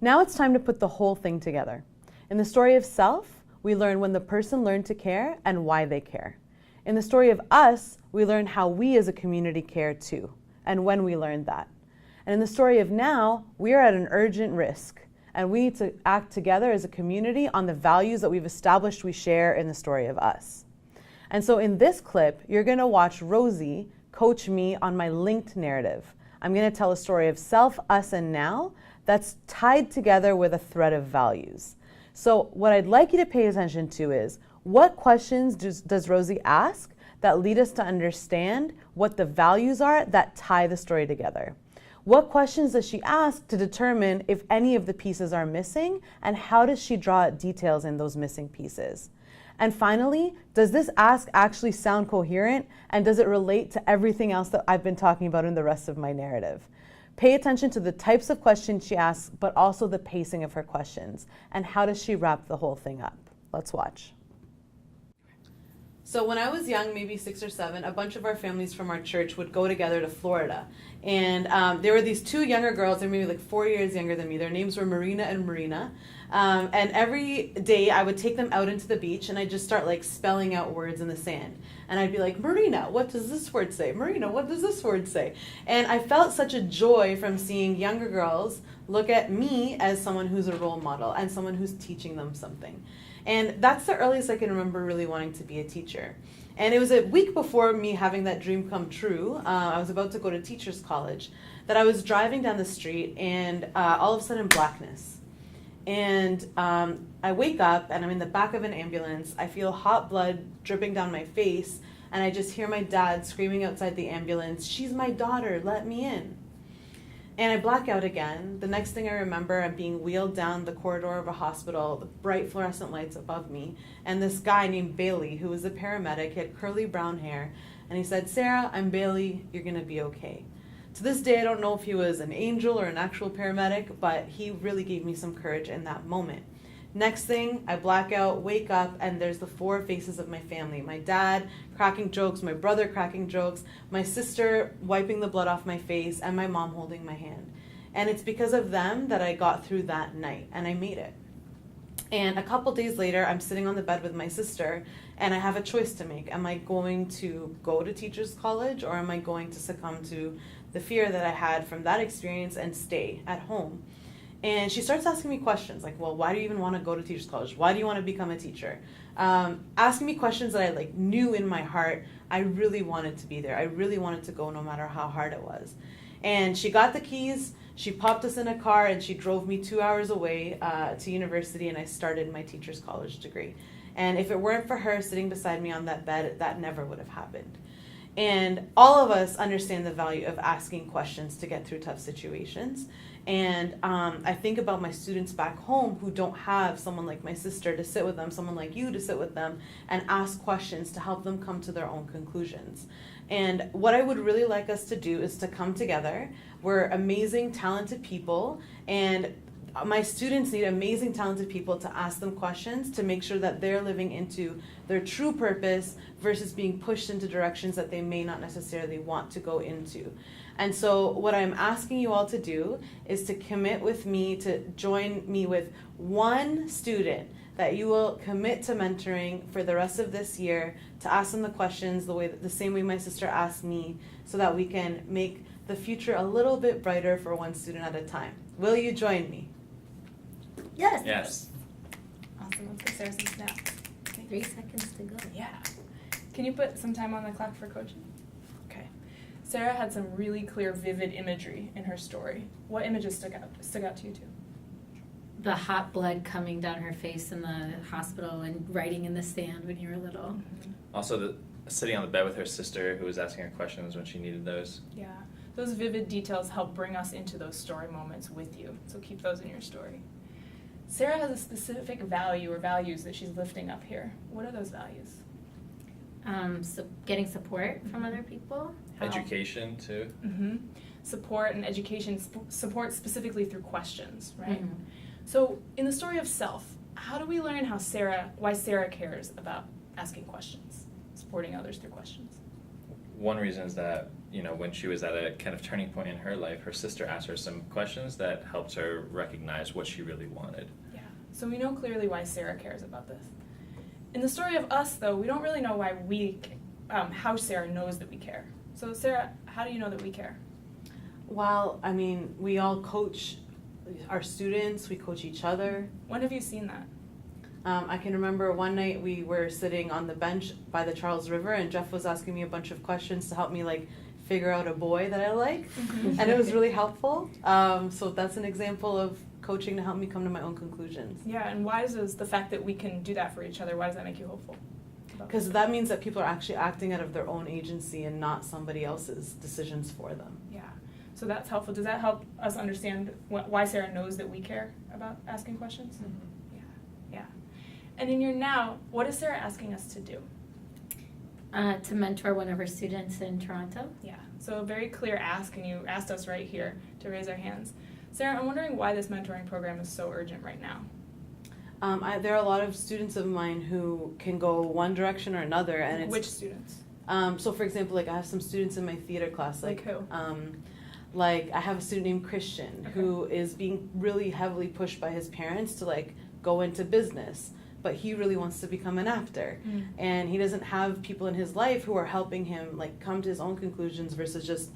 Now it's time to put the whole thing together. In the story of self, we learn when the person learned to care and why they care. In the story of us, we learn how we as a community care too, and when we learned that. And in the story of now, we are at an urgent risk, and we need to act together as a community on the values that we've established we share in the story of us. And so in this clip, you're gonna watch Rosie coach me on my linked narrative. I'm gonna tell a story of self, us, and now that's tied together with a thread of values. So what I'd like you to pay attention to is, what questions does Rosie ask that lead us to understand what the values are that tie the story together? What questions does she ask to determine if any of the pieces are missing, and how does she draw details in those missing pieces? And finally, does this ask actually sound coherent, and does it relate to everything else that I've been talking about in the rest of my narrative? Pay attention to the types of questions she asks, but also the pacing of her questions, and how does she wrap the whole thing up? Let's watch. So when I was young, maybe 6 or 7, a bunch of our families from our church would go together to Florida. And there were these 2 younger girls, they're maybe like 4 years younger than me. Their names were Marina and Marina. And every day I would take them out into the beach and I'd just start like spelling out words in the sand. And I'd be like, Marina, what does this word say? Marina, what does this word say? And I felt such a joy from seeing younger girls look at me as someone who's a role model and someone who's teaching them something. And that's the earliest I can remember really wanting to be a teacher. And it was a week before me having that dream come true. I was about to go to teacher's college, that I was driving down the street and all of a sudden blackness. And I wake up and I'm in the back of an ambulance. I feel hot blood dripping down my face. And I just hear my dad screaming outside the ambulance, "She's my daughter, let me in." And I black out again. The next thing I remember, I'm being wheeled down the corridor of a hospital, the bright fluorescent lights above me, and this guy named Bailey, who was a paramedic, he had curly brown hair, and he said, "Sarah, I'm Bailey, you're gonna be okay." To this day, I don't know if he was an angel or an actual paramedic, but he really gave me some courage in that moment. Next thing, I black out, wake up, and there's the 4 faces of my family. My dad cracking jokes, my brother cracking jokes, my sister wiping the blood off my face, and my mom holding my hand. And it's because of them that I got through that night, and I made it. And a couple days later, I'm sitting on the bed with my sister, and I have a choice to make. Am I going to go to teacher's college, or am I going to succumb to the fear that I had from that experience and stay at home? And she starts asking me questions like, well, why do you even want to go to teacher's college? Why do you want to become a teacher? Asking me questions that I like knew in my heart I really wanted to be there. I really wanted to go no matter how hard it was. And she got the keys, she popped us in a car, and she drove me 2 hours away to university, and I started my teacher's college degree. And if it weren't for her sitting beside me on that bed, that never would have happened. And all of us understand the value of asking questions to get through tough situations. And I think about my students back home who don't have someone like my sister to sit with them, someone like you to sit with them and ask questions to help them come to their own conclusions. And what I would really like us to do is to come together. We're amazing, talented people, and my students need amazing, talented people to ask them questions to make sure that they're living into their true purpose versus being pushed into directions that they may not necessarily want to go into. And so what I'm asking you all to do is to commit with me, to join me with one student that you will commit to mentoring for the rest of this year, to ask them the questions the same way my sister asked me, so that we can make the future a little bit brighter for one student at a time. Will you join me? Yes. Yes. Awesome. Let's give Sarah some snaps. 3 seconds to go. Yeah. Can you put some time on the clock for coaching? Okay. Sarah had some really clear, vivid imagery in her story. What images stuck out to you too? The hot blood coming down her face in the hospital and writing in the sand when you were little. Mm-hmm. Also, sitting on the bed with her sister who was asking her questions when she needed those. Yeah. Those vivid details help bring us into those story moments with you. So keep those in your story. Sarah has a specific value or values that she's lifting up here. What are those values? So getting support from other people. Education, too. Mm-hmm. Support and education, support specifically through questions, right? Mm-hmm. So in the story of self, how do we learn why Sarah cares about asking questions, supporting others through questions? one reason is that, when she was at a kind of turning point in her life, her sister asked her some questions that helped her recognize what she really wanted. Yeah. So we know clearly why Sarah cares about this. In the story of us, though, we don't really know why how Sarah knows that we care. So Sarah, how do you know that we care? Well, I mean, we all coach our students, we coach each other. When have you seen that? I can remember one night we were sitting on the bench by the Charles River, and Jeff was asking me a bunch of questions to help me figure out a boy that I like, and it was really helpful. So that's an example of coaching to help me come to my own conclusions. Yeah, and why does the fact that we can do that for each other, why does that make you hopeful? Because that means that people are actually acting out of their own agency and not somebody else's decisions for them. Yeah, so that's helpful. Does that help us understand why Sarah knows that we care about asking questions? Mm-hmm. Yeah. And in your now, what is Sarah asking us to do? To mentor one of her students in Toronto. Yeah, so a very clear ask, and you asked us right here to raise our hands. Sarah, I'm wondering why this mentoring program is so urgent right now. There are a lot of students of mine who can go one direction or another, and it's Which students? So for example, I have some students in my theater class, Like who? I have a student named Christian who is being really heavily pushed by his parents to go into business, but he really wants to become an actor, and he doesn't have people in his life who are helping him come to his own conclusions versus just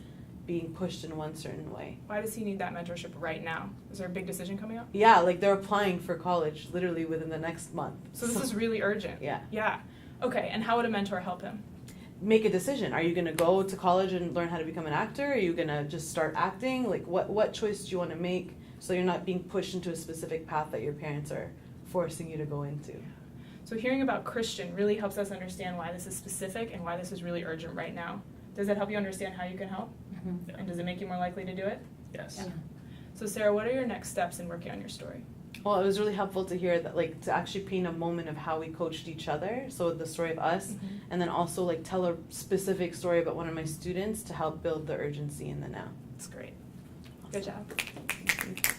being pushed in one certain way. Why does he need that mentorship right now? Is there a big decision coming up? Yeah, they're applying for college literally within the next month. So this is really urgent. Yeah. Yeah. Okay, and how would a mentor help him? Make a decision. Are you going to go to college and learn how to become an actor? Are you going to just start acting? What choice do you want to make so you're not being pushed into a specific path that your parents are forcing you to go into? So hearing about Christian really helps us understand why this is specific and why this is really urgent right now. Does that help you understand how you can help? Mm-hmm. Yeah. And does it make you more likely to do it? Yes. Yeah. So Sarah, what are your next steps in working on your story? Well, it was really helpful to hear that, to actually paint a moment of how we coached each other. So the story of us, and then also tell a specific story about one of my students to help build the urgency in the now. That's great. Good job. Thank you.